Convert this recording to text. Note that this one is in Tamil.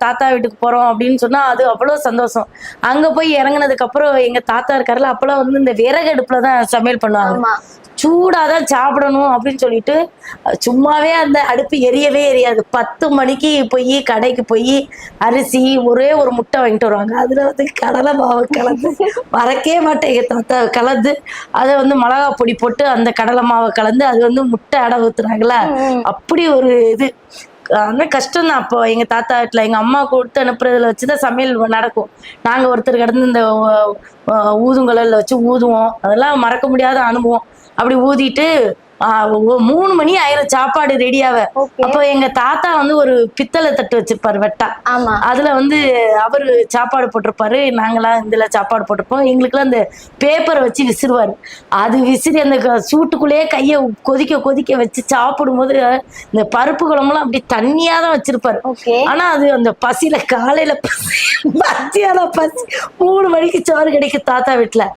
தாத்தா வீட்டுக்கு போறோம் அப்படின்னு சொன்னா அது அவ்வளவு சந்தோஷம். அங்க போய் இறங்குனதுக்கு அப்புறம் எங்க தாத்தா இருக்காருல்ல, அப்பெல்லாம் வந்து இந்த விறகு அடுப்புல தான் சமையல் பண்ணுவாங்க. ஆமா. சூடாதான் சாப்பிடணும் அப்படின்னு சொல்லிட்டு சும்மாவே அந்த அடுப்பு எரியவே எரியாது. 10 மணிக்கு போய் கடைக்கு போய் அரிசி ஒரே ஒரு முட்டை வாங்கிட்டு வருவாங்க. அதுல வந்து கடலை மாவு கலந்து மறக்கவே மாட்டேன் எங்க தாத்தா கலந்து அதை வந்து மிளகா பொடி போட்டு அந்த கடலை மாவை கலந்து அது வந்து முட்டை அடை ஊத்துறாங்களா, ம். அப்படி ஒரு இது. ஆனா கஷ்டம் தான். அப்போ எங்க தாத்தா வீட்டுல எங்க அம்மா கொடுத்து அனுப்புறதுல வச்சுதான் சமையல் நடக்கும். நாங்க ஒருத்தர் கிடந்து இந்த ஊதுங்குழல்ல வச்சு ஊதுவோம். அதெல்லாம் மறக்க முடியாத அனுபவம். அப்படி ஊதிட்டு 3 மணி ஆயிரம் சாப்பாடு ரெடியாவ. ஓகே. அப்போ எங்க தாத்தா வந்து ஒரு பித்தளை தட்டு வச்சிருப்பாரு வெட்டா. ஆமா. அதுல வந்து அவரு சாப்பாடு போட்டிருப்பாரு. நாங்களாம் இதுல சாப்பாடு போட்டிருப்போம். எங்களுக்குலாம் அந்த பேப்பரை வச்சு விசிறுவாரு. அது விசிறி அந்த சூட்டுக்குள்ளேயே கைய கொதிக்க கொதிக்க வச்சு சாப்பிடும்போது இந்த பருப்பு குழம்புலாம் அப்படி தண்ணியா தான் வச்சிருப்பாரு. ஓகே. ஆனா அது அந்த பசியில காலையில பசி, மத்தியானம் பசி 3 மணிக்கு சோறு கிடைக்கும் தாத்தா வீட்டுல.